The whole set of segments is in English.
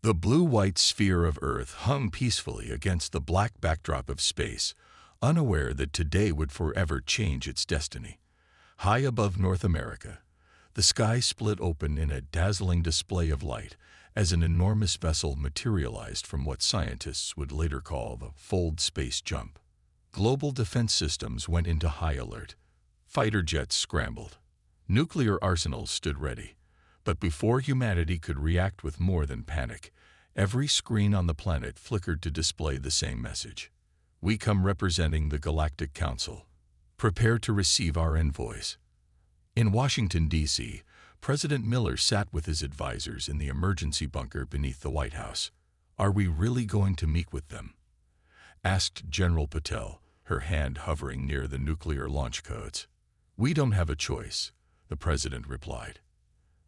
The blue-white sphere of Earth hung peacefully against the black backdrop of space, unaware that today would forever change its destiny. High above North America, the sky split open in a dazzling display of light as an enormous vessel materialized from what scientists would later call the fold space jump. Global defense systems went into high alert. Fighter jets scrambled. Nuclear arsenals stood ready. But before humanity could react with more than panic, every screen on the planet flickered to display the same message. We come representing the Galactic Council. Prepare to receive our envoys. In Washington, D.C., President Miller sat with his advisors in the emergency bunker beneath the White House. Are we really going to meet with them? Asked General Patel, her hand hovering near the nuclear launch codes. We don't have a choice, the president replied.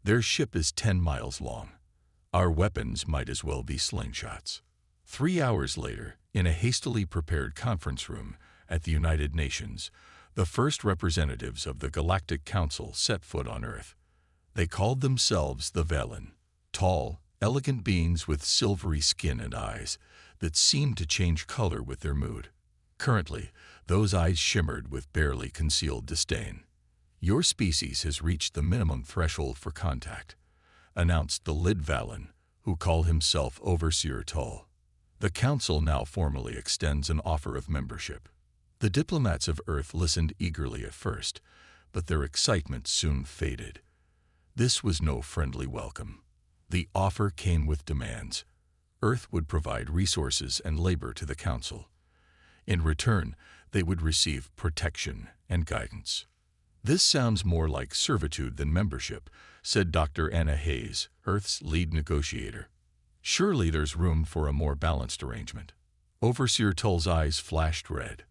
Their ship is 10 miles long. Our weapons might as well be slingshots. 3 hours later, in a hastily prepared conference room at the United Nations, the first representatives of the Galactic Council set foot on Earth. They called themselves the Velen, tall, elegant beings with silvery skin and eyes that seemed to change color with their mood. Currently, those eyes shimmered with barely concealed disdain. Your species has reached the minimum threshold for contact, announced the Lid Valen, who called himself Overseer Tull. The Council now formally extends an offer of membership. The diplomats of Earth listened eagerly at first, but their excitement soon faded. This was no friendly welcome. The offer came with demands. Earth would provide resources and labor to the Council. In return, they would receive protection and guidance. This sounds more like servitude than membership, said Dr. Anna Hayes, Earth's lead negotiator. Surely there's room for a more balanced arrangement. Overseer Tull's eyes flashed red.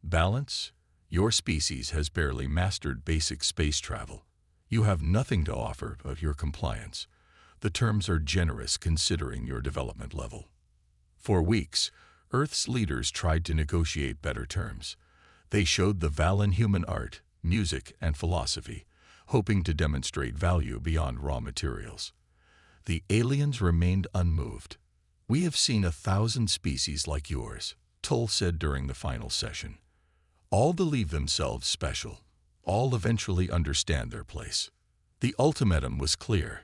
Balance? Your species has barely mastered basic space travel. You have nothing to offer but your compliance. The terms are generous considering your development level. For weeks, Earth's leaders tried to negotiate better terms. They showed the Valen human art, music, and philosophy, hoping to demonstrate value beyond raw materials. The aliens remained unmoved. We have seen 1,000 species like yours, Tull said during the final session. All believe themselves special. All eventually understand their place. The ultimatum was clear.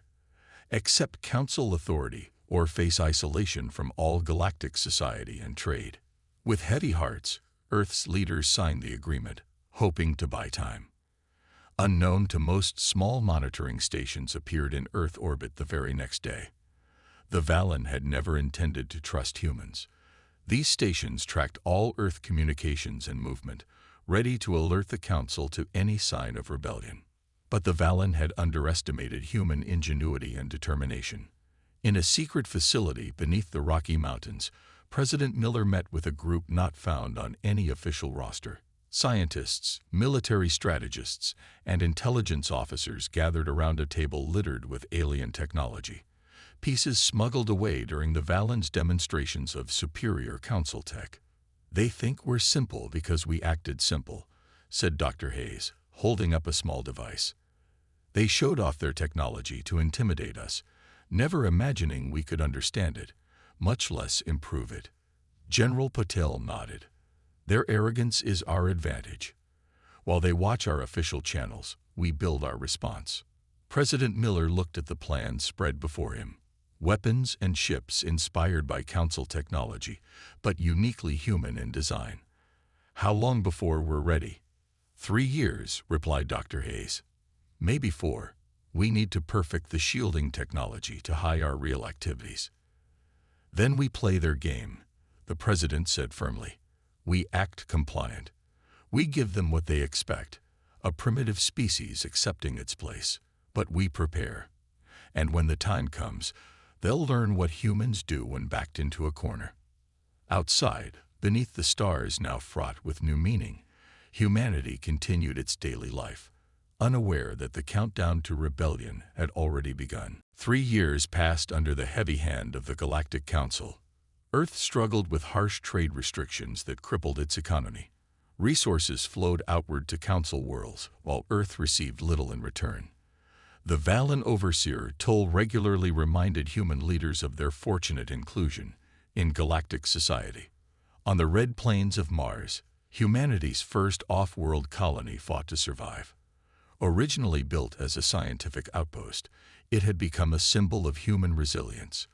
Accept Council authority or face isolation from all galactic society and trade. With heavy hearts, Earth's leaders signed the agreement, hoping to buy time. Unknown to most, small monitoring stations appeared in Earth orbit the very next day. The Valen had never intended to trust humans. These stations tracked all Earth communications and movement, ready to alert the Council to any sign of rebellion. But the Valen had underestimated human ingenuity and determination. In a secret facility beneath the Rocky Mountains, President Miller met with a group not found on any official roster. Scientists, military strategists, and intelligence officers gathered around a table littered with alien technology, pieces smuggled away during the Valen's demonstrations of superior Council tech. They think we're simple because we acted simple, said Dr. Hayes, holding up a small device. They showed off their technology to intimidate us, never imagining we could understand it, much less improve it. General Patel nodded. Their arrogance is our advantage. While they watch our official channels, we build our response. President Miller looked at the plans spread before him. Weapons and ships inspired by Council technology, but uniquely human in design. How long before we're ready? 3 years, replied Dr. Hayes. Maybe 4. We need to perfect the shielding technology to hide our real activities. Then we play their game, the president said firmly. We act compliant. We give them what they expect, a primitive species accepting its place. But we prepare. And when the time comes, they'll learn what humans do when backed into a corner. Outside, beneath the stars now fraught with new meaning, humanity continued its daily life, unaware that the countdown to rebellion had already begun. 3 years passed under the heavy hand of the Galactic Council. Earth struggled with harsh trade restrictions that crippled its economy. Resources flowed outward to Council worlds, while Earth received little in return. The Valen overseer Toll regularly reminded human leaders of their fortunate inclusion in galactic society. On the red plains of Mars, humanity's first off-world colony fought to survive. Originally built as a scientific outpost, it had become a symbol of human resilience.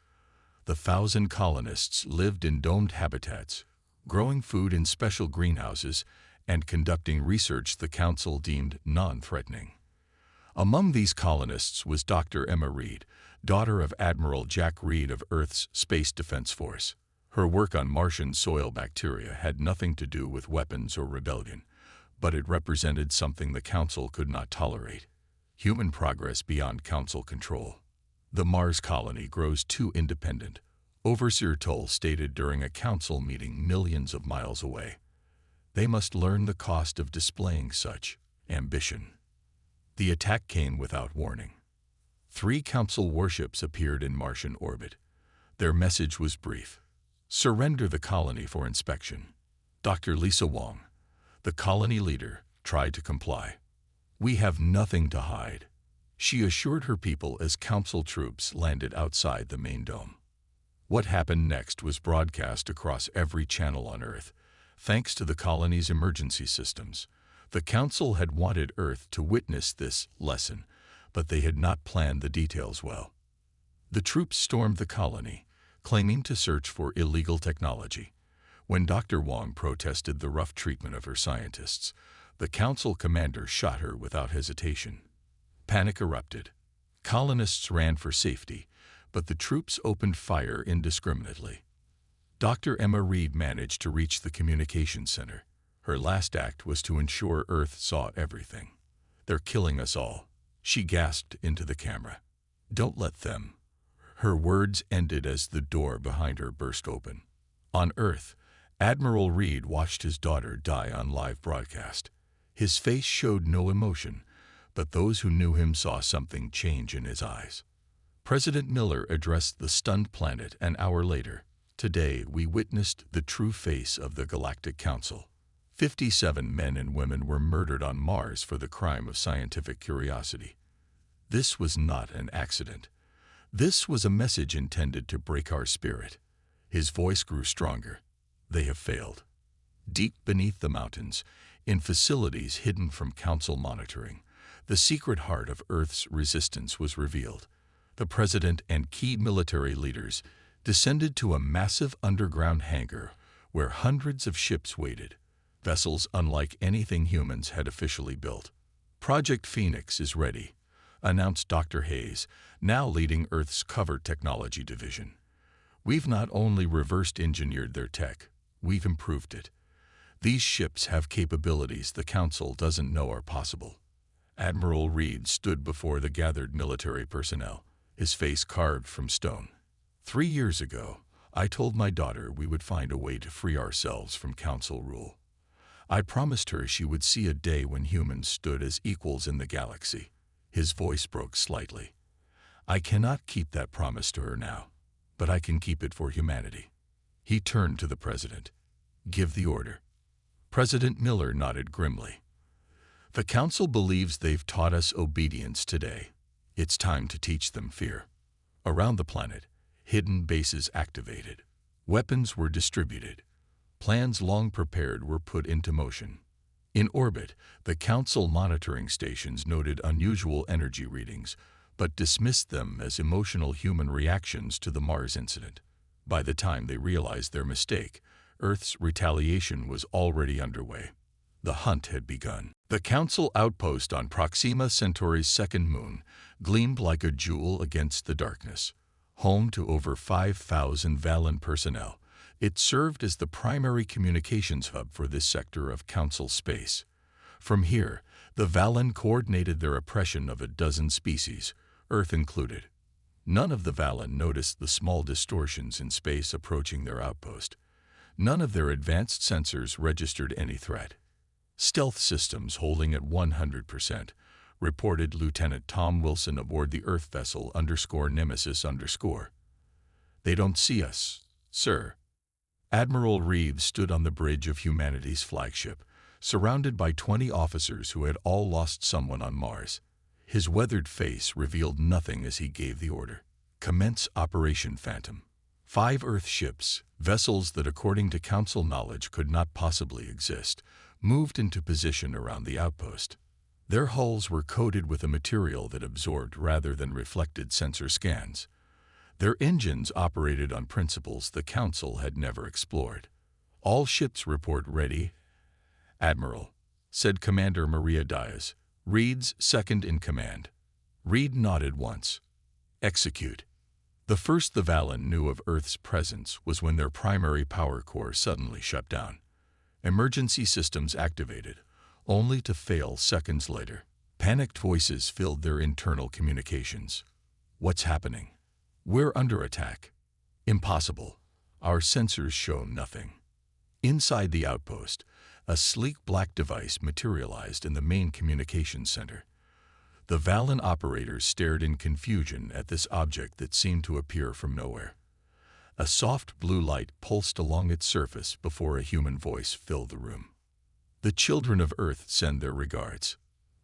The 1,000 colonists lived in domed habitats, growing food in special greenhouses and conducting research the Council deemed non-threatening. Among these colonists was Dr. Emma Reed, daughter of Admiral Jack Reed of Earth's Space Defense Force. Her work on Martian soil bacteria had nothing to do with weapons or rebellion, but it represented something the Council could not tolerate: human progress beyond Council control. The Mars colony grows too independent, Overseer Toll stated during a Council meeting millions of miles away. They must learn the cost of displaying such ambition. The attack came without warning. 3 Council warships appeared in Martian orbit. Their message was brief: surrender the colony for inspection. Dr. Lisa Wong, the colony leader, tried to comply. We have nothing to hide, she assured her people as Council troops landed outside the main dome. What happened next was broadcast across every channel on Earth, thanks to the colony's emergency systems. The Council had wanted Earth to witness this lesson, but they had not planned the details well. The troops stormed the colony, claiming to search for illegal technology. When Dr. Wong protested the rough treatment of her scientists, the Council commander shot her without hesitation. Panic erupted. Colonists ran for safety, but the troops opened fire indiscriminately. Dr. Emma Reed managed to reach the communications center. Her last act was to ensure Earth saw everything. They're killing us all, she gasped into the camera. Don't let them. Her words ended as the door behind her burst open. On Earth, Admiral Reed watched his daughter die on live broadcast. His face showed no emotion, but those who knew him saw something change in his eyes. President Miller addressed the stunned planet an hour later. Today, we witnessed the true face of the Galactic Council. 57 men and women were murdered on Mars for the crime of scientific curiosity. This was not an accident. This was a message intended to break our spirit. His voice grew stronger. They have failed. Deep beneath the mountains, in facilities hidden from Council monitoring, the secret heart of Earth's resistance was revealed. The President and key military leaders descended to a massive underground hangar where hundreds of ships waited, vessels unlike anything humans had officially built. Project Phoenix is ready, announced Dr. Hayes, now leading Earth's Covert Technology Division. We've not only reversed engineered their tech, we've improved it. These ships have capabilities the Council doesn't know are possible. Admiral Reed stood before the gathered military personnel, his face carved from stone. 3 years ago, I told my daughter we would find a way to free ourselves from Council rule. I promised her she would see a day when humans stood as equals in the galaxy. His voice broke slightly. I cannot keep that promise to her now, but I can keep it for humanity. He turned to the President. Give the order. President Miller nodded grimly. The Council believes they've taught us obedience today. It's time to teach them fear. Around the planet, hidden bases activated. Weapons were distributed. Plans long prepared were put into motion. In orbit, the Council monitoring stations noted unusual energy readings, but dismissed them as emotional human reactions to the Mars incident. By the time they realized their mistake, Earth's retaliation was already underway. The hunt had begun. The Council outpost on Proxima Centauri's second moon gleamed like a jewel against the darkness. Home to over 5,000 Valen personnel, it served as the primary communications hub for this sector of Council space. From here, the Valen coordinated their oppression of a dozen species, Earth included. None of the Valen noticed the small distortions in space approaching their outpost. None of their advanced sensors registered any threat. Stealth systems holding at 100%, reported Lieutenant Tom Wilson aboard the Earth vessel _Nemesis _. They don't see us, sir. Admiral Reed stood on the bridge of humanity's flagship, surrounded by 20 officers who had all lost someone on Mars. His weathered face revealed nothing as he gave the order. Commence Operation Phantom. 5 Earth ships, vessels that according to Council knowledge could not possibly exist, moved into position around the outpost. Their hulls were coated with a material that absorbed rather than reflected sensor scans. Their engines operated on principles the Council had never explored. All ships report ready, Admiral, said Commander Maria Diaz, Reed's second in command. Reed nodded once. Execute. The first the Valen knew of Earth's presence was when their primary power core suddenly shut down. Emergency systems activated, only to fail seconds later. Panicked voices filled their internal communications. What's happening? We're under attack. Impossible. Our sensors show nothing. Inside the outpost, a sleek black device materialized in the main communications center. The Valen operators stared in confusion at this object that seemed to appear from nowhere. A soft blue light pulsed along its surface before a human voice filled the room. The children of Earth send their regards.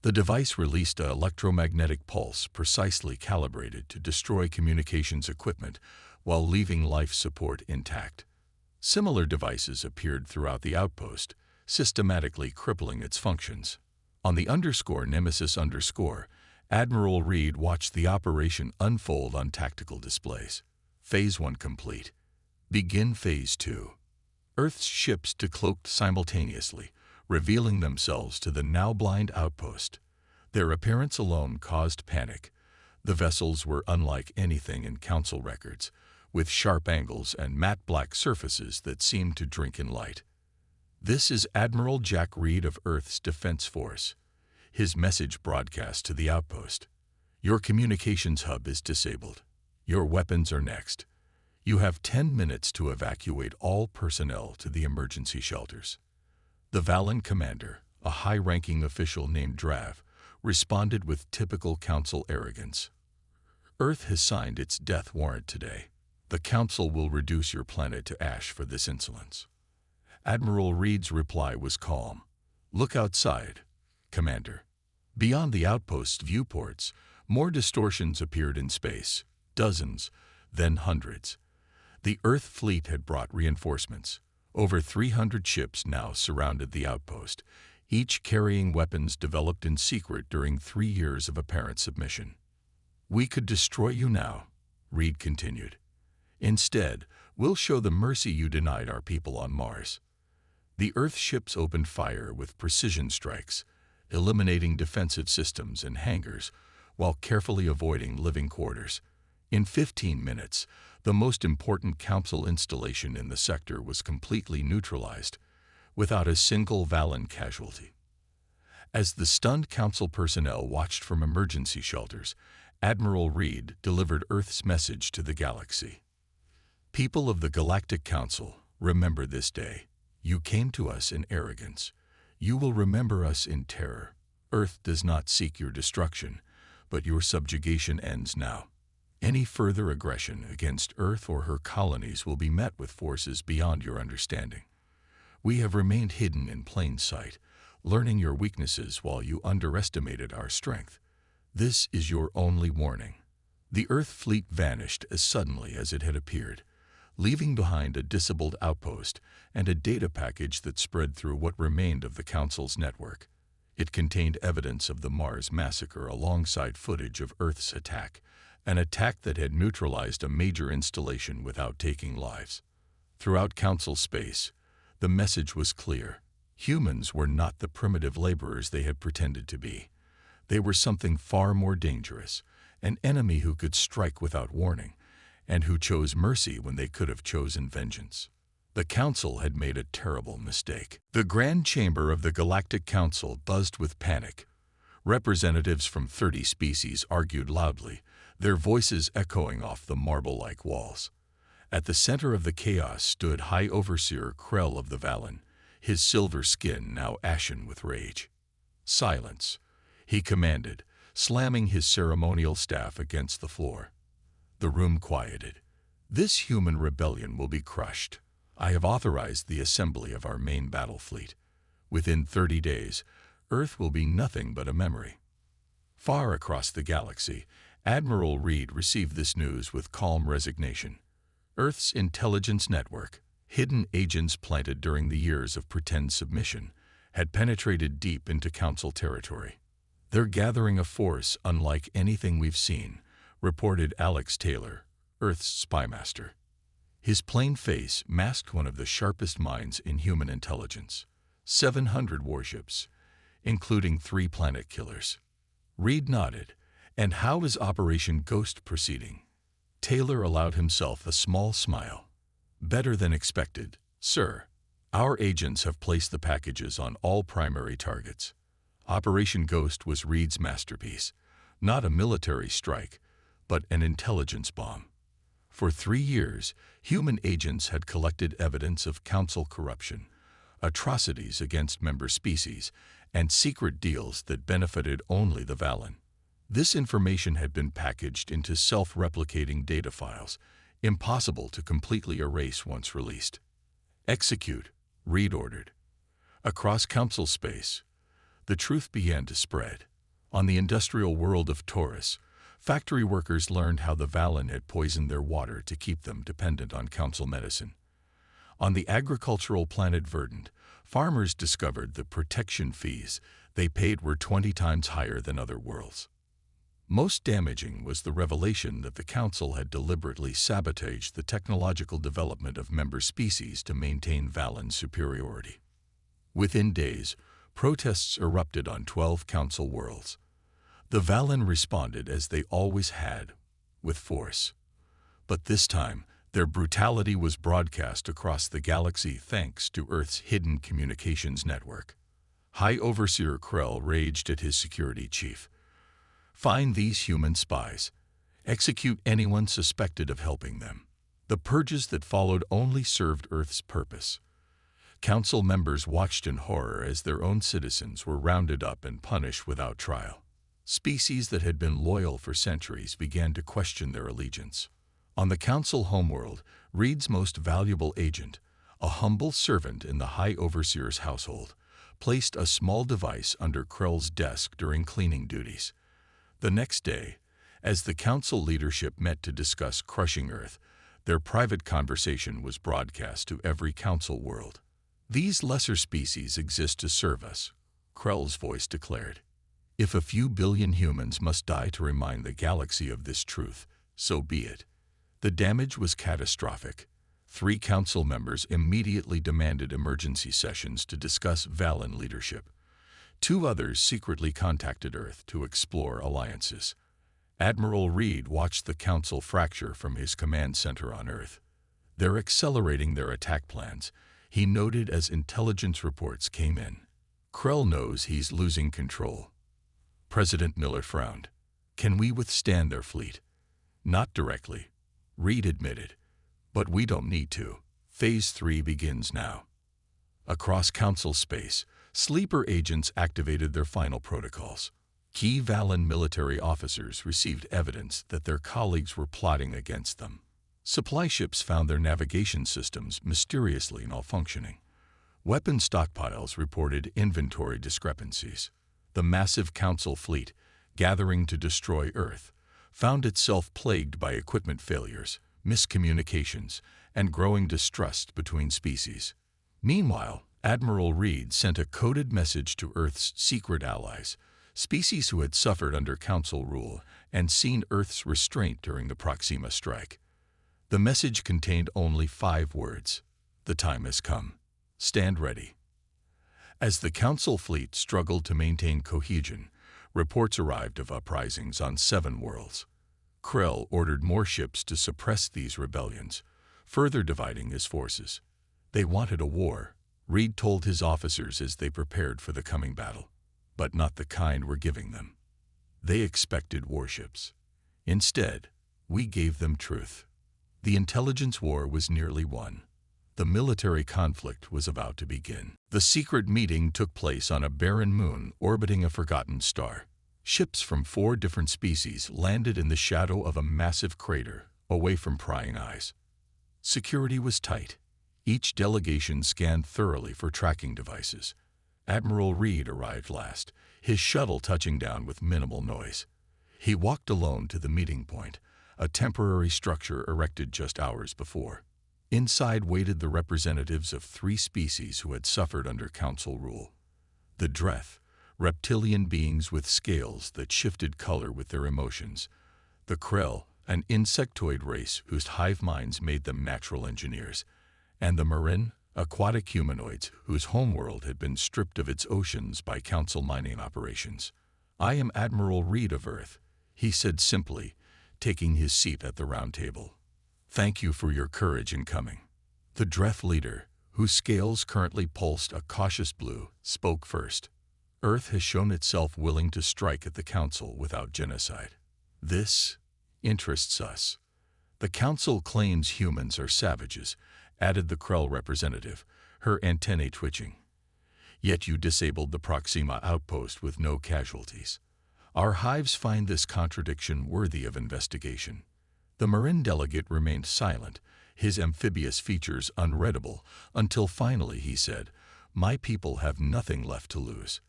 The device released an electromagnetic pulse precisely calibrated to destroy communications equipment while leaving life support intact. Similar devices appeared throughout the outpost, systematically crippling its functions. On the _Nemesis_, Admiral Reed watched the operation unfold on tactical displays. Phase 1 complete. Begin Phase 2. Earth's ships decloaked simultaneously, revealing themselves to the now blind outpost. Their appearance alone caused panic. The vessels were unlike anything in Council records, with sharp angles and matte black surfaces that seemed to drink in light. This is Admiral Jack Reed of Earth's Defense Force. His message broadcast to the outpost. Your communications hub is disabled. Your weapons are next. You have 10 minutes to evacuate all personnel to the emergency shelters. The Valen commander, a high-ranking official named Drav, responded with typical Council arrogance. Earth has signed its death warrant today. The Council will reduce your planet to ash for this insolence. Admiral Reed's reply was calm. Look outside, Commander. Beyond the outpost's viewports, more distortions appeared in space, dozens, then hundreds. The Earth fleet had brought reinforcements. Over 300 ships now surrounded the outpost, each carrying weapons developed in secret during 3 years of apparent submission. We could destroy you now, Reed continued. Instead, we'll show the mercy you denied our people on Mars. The Earth ships opened fire with precision strikes, eliminating defensive systems and hangars while carefully avoiding living quarters. In 15 minutes, the most important Council installation in the sector was completely neutralized, without a single Valen casualty. As the stunned Council personnel watched from emergency shelters, Admiral Reed delivered Earth's message to the galaxy. People of the Galactic Council, remember this day. You came to us in arrogance. You will remember us in terror. Earth does not seek your destruction, but your subjugation ends now. Any further aggression against Earth or her colonies will be met with forces beyond your understanding. We have remained hidden in plain sight, learning your weaknesses while you underestimated our strength. This is your only warning. The Earth fleet vanished as suddenly as it had appeared, leaving behind a disabled outpost and a data package that spread through what remained of the Council's network. It contained evidence of the Mars massacre alongside footage of Earth's attack, an attack that had neutralized a major installation without taking lives. Throughout Council space, the message was clear. Humans were not the primitive laborers they had pretended to be. They were something far more dangerous, an enemy who could strike without warning, and who chose mercy when they could have chosen vengeance. The Council had made a terrible mistake. The Grand Chamber of the Galactic Council buzzed with panic. Representatives from 30 species argued loudly, their voices echoing off the marble-like walls. At the center of the chaos stood High Overseer Krell of the Valen, his silver skin now ashen with rage. Silence, he commanded, slamming his ceremonial staff against the floor. The room quieted. This human rebellion will be crushed. I have authorized the assembly of our main battle fleet. Within 30 days, Earth will be nothing but a memory. Far across the galaxy, Admiral Reed received this news with calm resignation. Earth's intelligence network, hidden agents planted during the years of pretend submission, had penetrated deep into Council territory. "They're gathering a force unlike anything we've seen," reported Alex Taylor, Earth's spymaster. His plain face masked one of the sharpest minds in human intelligence. 700 warships, including 3 planet killers. Reed nodded. "And how is Operation Ghost proceeding?" Taylor allowed himself a small smile. "Better than expected, sir. Our agents have placed the packages on all primary targets." Operation Ghost was Reed's masterpiece, not a military strike, but an intelligence bomb. For 3 years, human agents had collected evidence of Council corruption, atrocities against member species, and secret deals that benefited only the Valen. This information had been packaged into self-replicating data files, impossible to completely erase once released. "Execute," Reed ordered. Across Council space, the truth began to spread. On the industrial world of Taurus, factory workers learned how the Valen had poisoned their water to keep them dependent on Council medicine. On the agricultural planet Verdant, farmers discovered the protection fees they paid were 20 times higher than other worlds. Most damaging was the revelation that the Council had deliberately sabotaged the technological development of member species to maintain Valen superiority. Within days, protests erupted on 12 Council worlds. The Valen responded as they always had, with force. But this time, their brutality was broadcast across the galaxy thanks to Earth's hidden communications network. High Overseer Krell raged at his security chief. "Find these human spies. Execute anyone suspected of helping them." The purges that followed only served Earth's purpose. Council members watched in horror as their own citizens were rounded up and punished without trial. Species that had been loyal for centuries began to question their allegiance. On the Council homeworld, Reed's most valuable agent, a humble servant in the High Overseer's household, placed a small device under Krell's desk during cleaning duties. The next day, as the Council leadership met to discuss crushing Earth, their private conversation was broadcast to every Council world. "These lesser species exist to serve us," Krell's voice declared. "If a few billion humans must die to remind the galaxy of this truth, so be it." The damage was catastrophic. 3 Council members immediately demanded emergency sessions to discuss Valen leadership. 2 others secretly contacted Earth to explore alliances. Admiral Reed watched the Council fracture from his command center on Earth. "They're accelerating their attack plans," he noted as intelligence reports came in. "Krell knows he's losing control." President Miller frowned. "Can we withstand their fleet?" "Not directly," Reed admitted, "but we don't need to. Phase 3 begins now." Across Council space, sleeper agents activated their final protocols. Key Valen military officers received evidence that their colleagues were plotting against them. Supply ships found their navigation systems mysteriously malfunctioning. Weapon stockpiles reported inventory discrepancies. The massive Council fleet, gathering to destroy Earth, found itself plagued by equipment failures, miscommunications, and growing distrust between species. Meanwhile, Admiral Reed sent a coded message to Earth's secret allies, species who had suffered under Council rule and seen Earth's restraint during the Proxima strike. The message contained only 5 words: "The time has come. Stand ready." As the Council fleet struggled to maintain cohesion, reports arrived of uprisings on 7 worlds. Krell ordered more ships to suppress these rebellions, further dividing his forces. They wanted a war, Reed told his officers as they prepared for the coming battle, but not the kind we're giving them. They expected warships. Instead, we gave them truth. The intelligence war was nearly won. The military conflict was about to begin. The secret meeting took place on a barren moon orbiting a forgotten star. Ships from 4 different species landed in the shadow of a massive crater, away from prying eyes. Security was tight. Each delegation scanned thoroughly for tracking devices. Admiral Reed arrived last, his shuttle touching down with minimal noise. He walked alone to the meeting point, a temporary structure erected just hours before. Inside waited the representatives of 3 species who had suffered under Council rule. The Dreth, reptilian beings with scales that shifted color with their emotions. The Krell, an insectoid race whose hive minds made them natural engineers. And the Marin, aquatic humanoids whose homeworld had been stripped of its oceans by Council mining operations. "I am Admiral Reed of Earth," he said simply, taking his seat at the round table. "Thank you for your courage in coming." The Dreth leader, whose scales currently pulsed a cautious blue, spoke first. "Earth has shown itself willing to strike at the Council without genocide. This interests us." "The Council claims humans are savages," added the Krell representative, her antennae twitching. "Yet you disabled the Proxima outpost with no casualties. Our hives find this contradiction worthy of investigation." The Marin delegate remained silent, his amphibious features unreadable, until finally he said, "My people have nothing left to lose.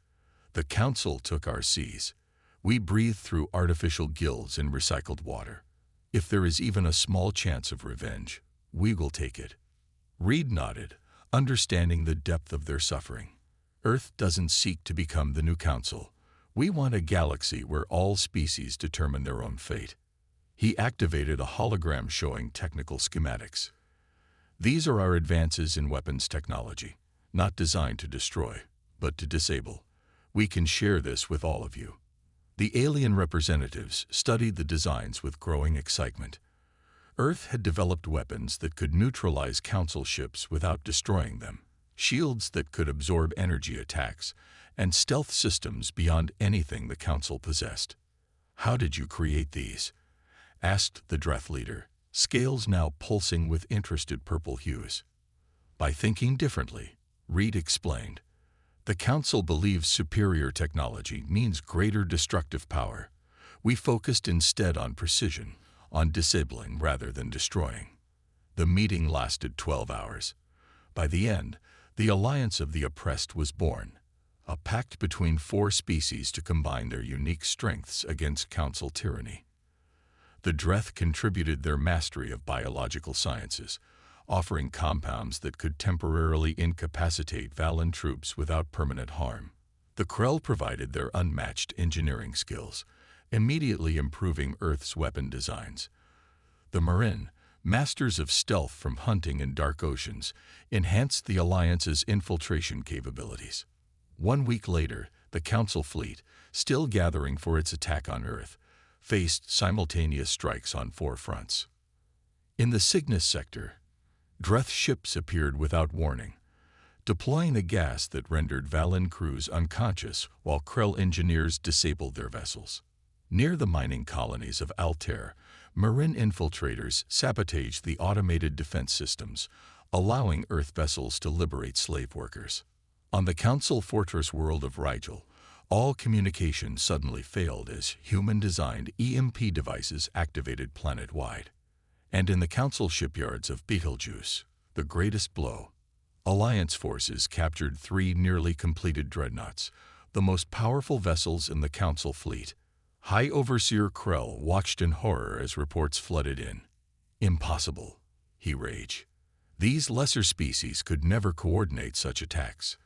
The Council took our seas. We breathe through artificial gills in recycled water. If there is even a small chance of revenge, we will take it." Reed nodded, understanding the depth of their suffering. "Earth doesn't seek to become the new Council. We want a galaxy where all species determine their own fate." He activated a hologram showing technical schematics. "These are our advances in weapons technology, not designed to destroy, but to disable. We can share this with all of you." The alien representatives studied the designs with growing excitement. Earth had developed weapons that could neutralize Council ships without destroying them, shields that could absorb energy attacks, and stealth systems beyond anything the Council possessed. "How did you create these?" asked the Dreth leader, scales now pulsing with interested purple hues. "By thinking differently," Reed explained. "The Council believes superior technology means greater destructive power. We focused instead on precision, on disabling rather than destroying." The meeting lasted 12 hours. By the end, the Alliance of the Oppressed was born, a pact between 4 species to combine their unique strengths against Council tyranny. The Dreth contributed their mastery of biological sciences, offering compounds that could temporarily incapacitate Valan troops without permanent harm. The Krell provided their unmatched engineering skills, immediately improving Earth's weapon designs. The Marin, masters of stealth from hunting in dark oceans, enhanced the Alliance's infiltration capabilities. 1 week later, the Council fleet, still gathering for its attack on Earth, faced simultaneous strikes on 4 fronts. In the Cygnus sector, Dreth ships appeared without warning, deploying a gas that rendered Valan crews unconscious while Krell engineers disabled their vessels. Near the mining colonies of Altair, Marin infiltrators sabotaged the automated defense systems, allowing Earth vessels to liberate slave workers. On the Council fortress world of Rigel, all communication suddenly failed as human-designed EMP devices activated planet-wide. And in the Council shipyards of Betelgeuse, the greatest blow, Alliance forces captured 3 nearly completed dreadnoughts, the most powerful vessels in the Council fleet. High Overseer Krell watched in horror as reports flooded in. "Impossible," he raged. "These lesser species could never coordinate such attacks."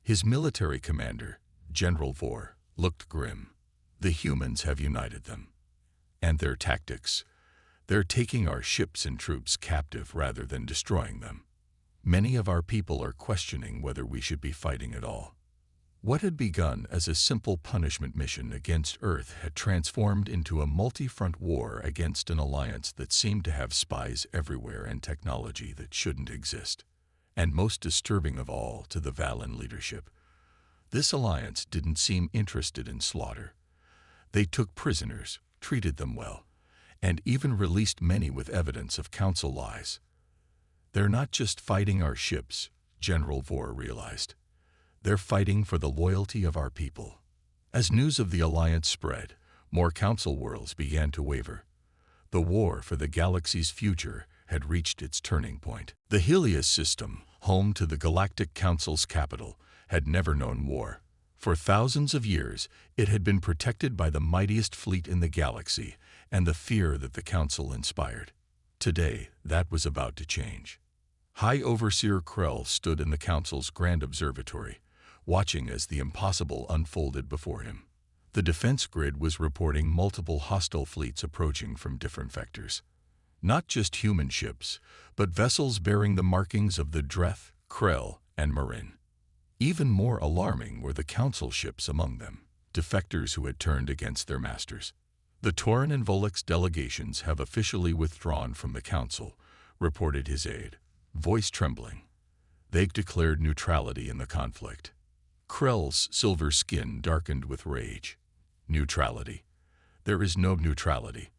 His military commander, General Vor, looked grim. "The humans have united them. And their tactics. They're taking our ships and troops captive rather than destroying them. Many of our people are questioning whether we should be fighting at all." What had begun as a simple punishment mission against Earth had transformed into a multi-front war against an alliance that seemed to have spies everywhere and technology that shouldn't exist. And most disturbing of all to the Valan leadership, this alliance didn't seem interested in slaughter. They took prisoners, treated them well, and even released many with evidence of Council lies. "They're not just fighting our ships," General Vor realized. "They're fighting for the loyalty of our people." As news of the alliance spread, more Council worlds began to waver. The war for the galaxy's future had reached its turning point. The Helios system, home to the Galactic Council's capital, had never known war. For thousands of years, it had been protected by the mightiest fleet in the galaxy and the fear that the Council inspired. Today, that was about to change. High Overseer Krell stood in the Council's grand observatory, watching as the impossible unfolded before him. The defense grid was reporting multiple hostile fleets approaching from different vectors. Not just human ships, but vessels bearing the markings of the Dreth, Krell, and Marin. Even more alarming were the Council ships among them, defectors who had turned against their masters. The Tauren and Volix delegations have officially withdrawn from the Council, reported his aide, voice trembling. They've declared neutrality in the conflict. Krell's silver skin darkened with rage. Neutrality. There is no neutrality.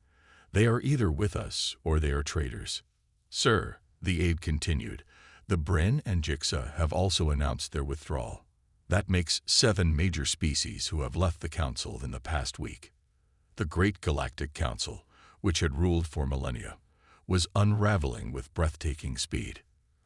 They are either with us or they are traitors. Sir, the aide continued, the Bryn and Jixa have also announced their withdrawal. That makes 7 major species who have left the Council in the past week. The Great Galactic Council, which had ruled for millennia, was unraveling with breathtaking speed.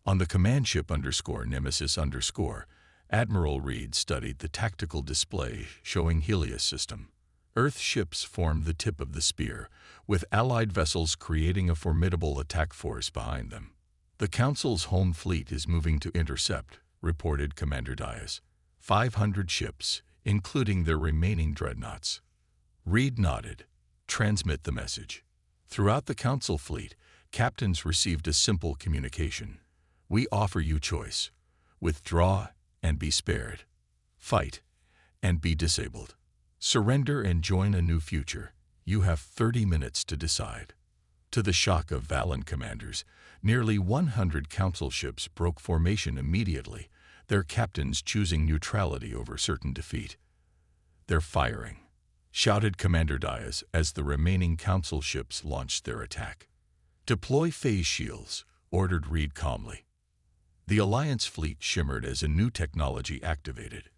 On the command ship _Nemesis _, Admiral Reed studied the tactical display showing Helios system. Earth ships formed the tip of the spear, with Allied vessels creating a formidable attack force behind them. The Council's home fleet is moving to intercept, reported Commander Dias. 500 ships, including their remaining dreadnoughts. Reed nodded. Transmit the message. Throughout the Council fleet, captains received a simple communication. We offer you choice. Withdraw and be spared. Fight and be disabled. Surrender and join a new future. You have 30 minutes to decide. To the shock of Valen commanders, nearly 100 Council ships broke formation immediately, their captains choosing neutrality over certain defeat. They're firing, shouted Commander Dias as the remaining Council ships launched their attack. Deploy phase shields, ordered Reed calmly. The Alliance fleet shimmered as a new technology activated.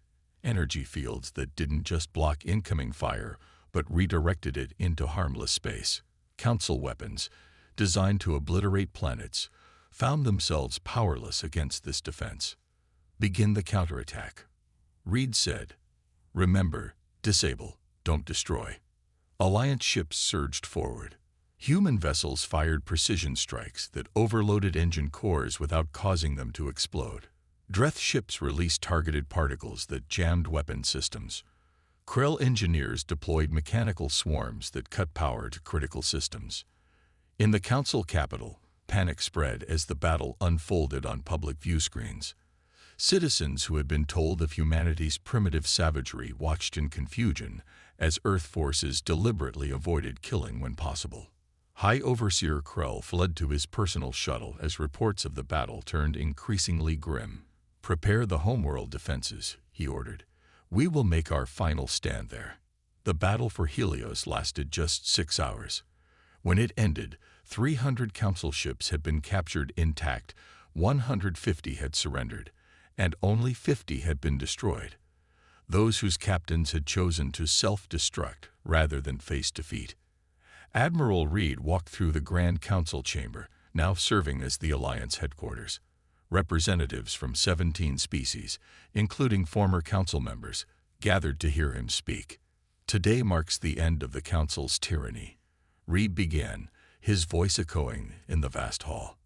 Energy fields that didn't just block incoming fire, but redirected it into harmless space. Council weapons, designed to obliterate planets, found themselves powerless against this defense. Begin the counterattack. Reed said, remember, disable, don't destroy. Alliance ships surged forward. Human vessels fired precision strikes that overloaded engine cores without causing them to explode. Dreth ships released targeted particles that jammed weapon systems. Krell engineers deployed mechanical swarms that cut power to critical systems. In the Council capital, panic spread as the battle unfolded on public view screens. Citizens who had been told of humanity's primitive savagery watched in confusion as Earth forces deliberately avoided killing when possible. High Overseer Krell fled to his personal shuttle as reports of the battle turned increasingly grim. Prepare the homeworld defenses, he ordered. We will make our final stand there. The battle for Helios lasted just 6 hours. When it ended, 300 Council ships had been captured intact, 150 had surrendered, and only 50 had been destroyed. Those whose captains had chosen to self-destruct rather than face defeat. Admiral Reed walked through the Grand Council chamber, now serving as the Alliance headquarters. Representatives from 17 species, including former Council members, gathered to hear him speak. Today marks the end of the Council's tyranny. Reed began, his voice echoing in the vast hall.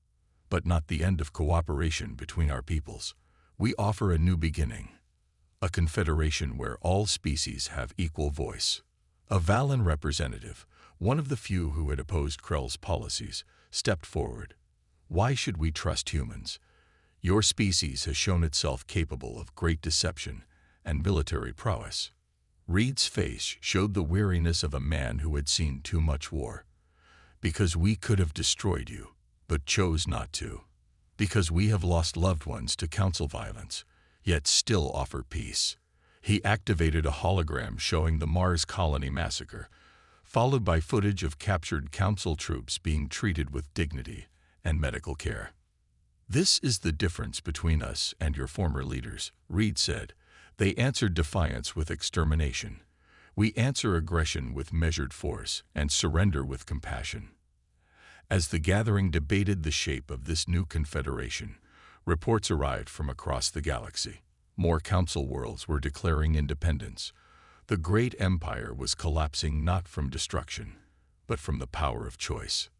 But not the end of cooperation between our peoples. We offer a new beginning. A confederation where all species have equal voice. A Valen representative, one of the few who had opposed Krell's policies, stepped forward. Why should we trust humans? Your species has shown itself capable of great deception and military prowess. Reed's face showed the weariness of a man who had seen too much war. Because we could have destroyed you, but chose not to. Because we have lost loved ones to Council violence, yet still offer peace. He activated a hologram showing the Mars colony massacre, followed by footage of captured Council troops being treated with dignity and medical care. This is the difference between us and your former leaders, Reed said. They answered defiance with extermination. We answer aggression with measured force and surrender with compassion. As the gathering debated the shape of this new confederation, reports arrived from across the galaxy. More council worlds were declaring independence. The great empire was collapsing not from destruction, but from the power of choice.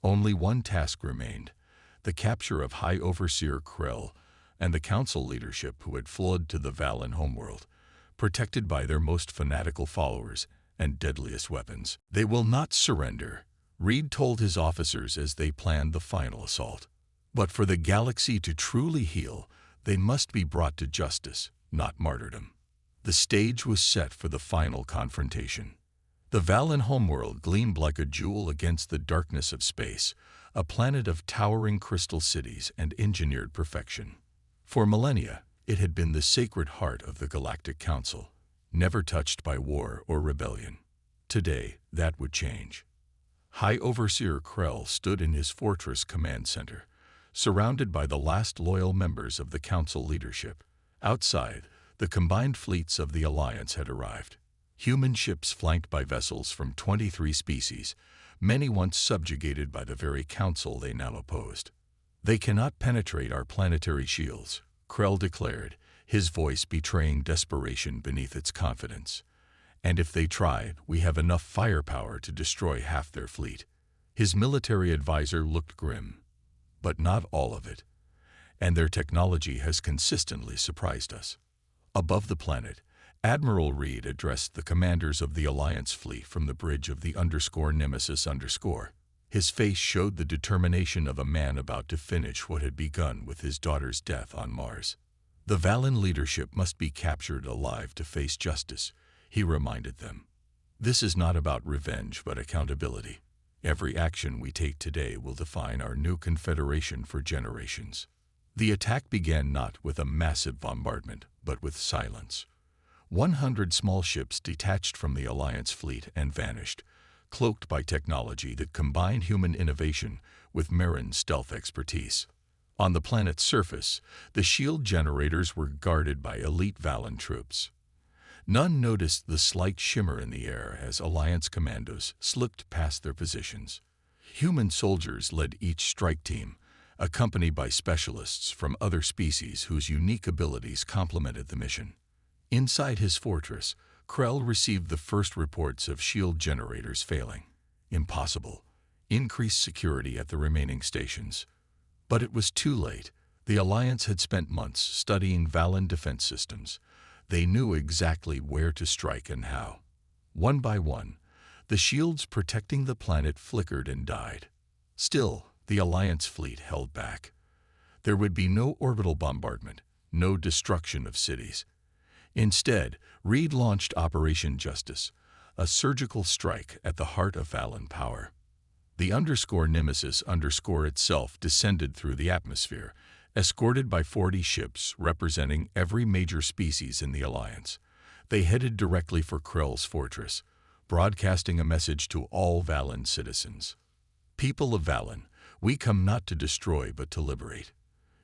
Only one task remained: the capture of High Overseer Krell and the council leadership who had fled to the Valen homeworld, protected by their most fanatical followers and deadliest weapons. They will not surrender, Reed told his officers as they planned the final assault. But for the galaxy to truly heal, they must be brought to justice, not martyrdom. The stage was set for the final confrontation. The Valen homeworld gleamed like a jewel against the darkness of space, a planet of towering crystal cities and engineered perfection. For millennia, it had been the sacred heart of the Galactic Council, never touched by war or rebellion. Today, that would change. High Overseer Krell stood in his fortress command center, surrounded by the last loyal members of the Council leadership. Outside, the combined fleets of the Alliance had arrived. Human ships flanked by vessels from 23 species, many once subjugated by the very Council they now opposed. "They cannot penetrate our planetary shields," Krell declared, his voice betraying desperation beneath its confidence. "And if they try, we have enough firepower to destroy half their fleet." His military advisor looked grim. "But not all of it. And their technology has consistently surprised us." Above the planet, Admiral Reed addressed the commanders of the Alliance fleet from the bridge of the _Nemesis_. His face showed the determination of a man about to finish what had begun with his daughter's death on Mars. "The Valen leadership must be captured alive to face justice," he reminded them. "This is not about revenge but accountability. Every action we take today will define our new confederation for generations." The attack began not with a massive bombardment, but with silence. 100 small ships detached from the Alliance fleet and vanished, cloaked by technology that combined human innovation with Marin stealth expertise. On the planet's surface, the shield generators were guarded by elite Valen troops. None noticed the slight shimmer in the air as Alliance commandos slipped past their positions. Human soldiers led each strike team, accompanied by specialists from other species whose unique abilities complemented the mission. Inside his fortress, Krell received the first reports of shield generators failing. Impossible. Increase security at the remaining stations. But it was too late. The Alliance had spent months studying Valen defense systems. They knew exactly where to strike and how. One by one, the shields protecting the planet flickered and died. Still, the Alliance fleet held back. There would be no orbital bombardment, no destruction of cities. Instead, Reed launched Operation Justice, a surgical strike at the heart of Valen power. The _Nemesis_ itself descended through the atmosphere, escorted by 40 ships representing every major species in the Alliance. They headed directly for Krell's fortress, broadcasting a message to all Valen citizens. "People of Valen, we come not to destroy but to liberate.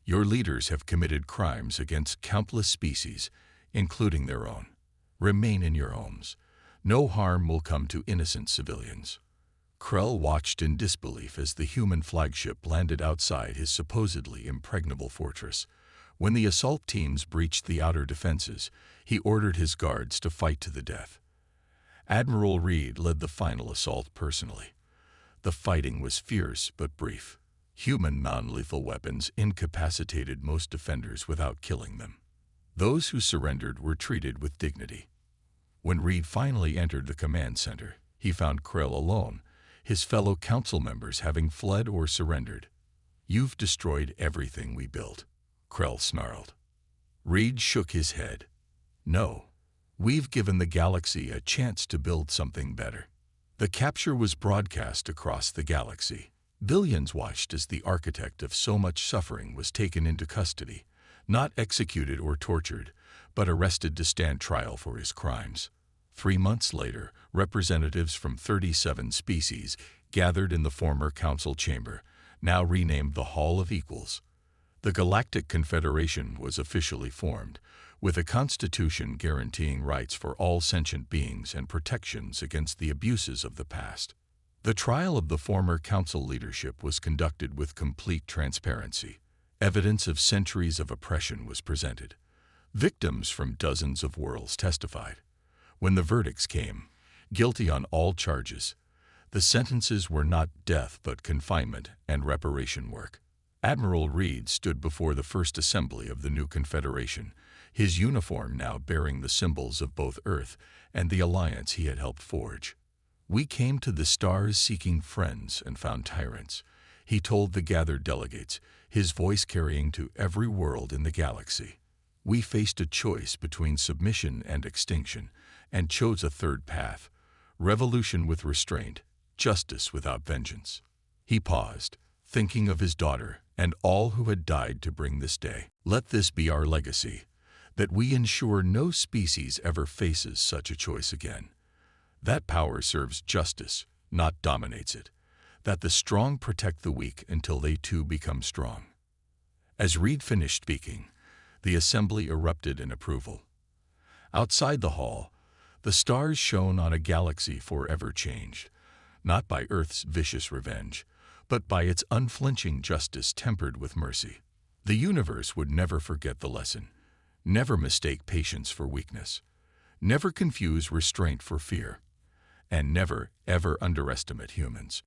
Your leaders have committed crimes against countless species, including their own. Remain in your homes. No harm will come to innocent civilians." Krell watched in disbelief as the human flagship landed outside his supposedly impregnable fortress. When the assault teams breached the outer defenses, he ordered his guards to fight to the death. Admiral Reed led the final assault personally. The fighting was fierce but brief. Human non-lethal weapons incapacitated most defenders without killing them. Those who surrendered were treated with dignity. When Reed finally entered the command center, he found Krell alone, his fellow council members having fled or surrendered. "You've destroyed everything we built," Krell snarled. Reed shook his head. "No, we've given the galaxy a chance to build something better." The capture was broadcast across the galaxy. Billions watched as the architect of so much suffering was taken into custody, not executed or tortured, but arrested to stand trial for his crimes. 3 months later, representatives from 37 species gathered in the former council chamber, now renamed the Hall of Equals. The Galactic Confederation was officially formed, with a constitution guaranteeing rights for all sentient beings and protections against the abuses of the past. The trial of the former council leadership was conducted with complete transparency. Evidence of centuries of oppression was presented. Victims from dozens of worlds testified. When the verdicts came, guilty on all charges, the sentences were not death but confinement and reparation work. Admiral Reed stood before the first assembly of the new Confederation, his uniform now bearing the symbols of both Earth and the alliance he had helped forge. "We came to the stars seeking friends and found tyrants," he told the gathered delegates, his voice carrying to every world in the galaxy. "We faced a choice between submission and extinction, and chose a third path: revolution with restraint, justice without vengeance." He paused, thinking of his daughter and all who had died to bring this day. "Let this be our legacy, that we ensure no species ever faces such a choice again. That power serves justice, not dominates it. That the strong protect the weak until they too become strong." As Reed finished speaking, the assembly erupted in approval. Outside the hall, the stars shone on a galaxy forever changed, not by Earth's vicious revenge, but by its unflinching justice tempered with mercy. The universe would never forget the lesson. Never mistake patience for weakness. Never confuse restraint for fear. And never, ever underestimate humans.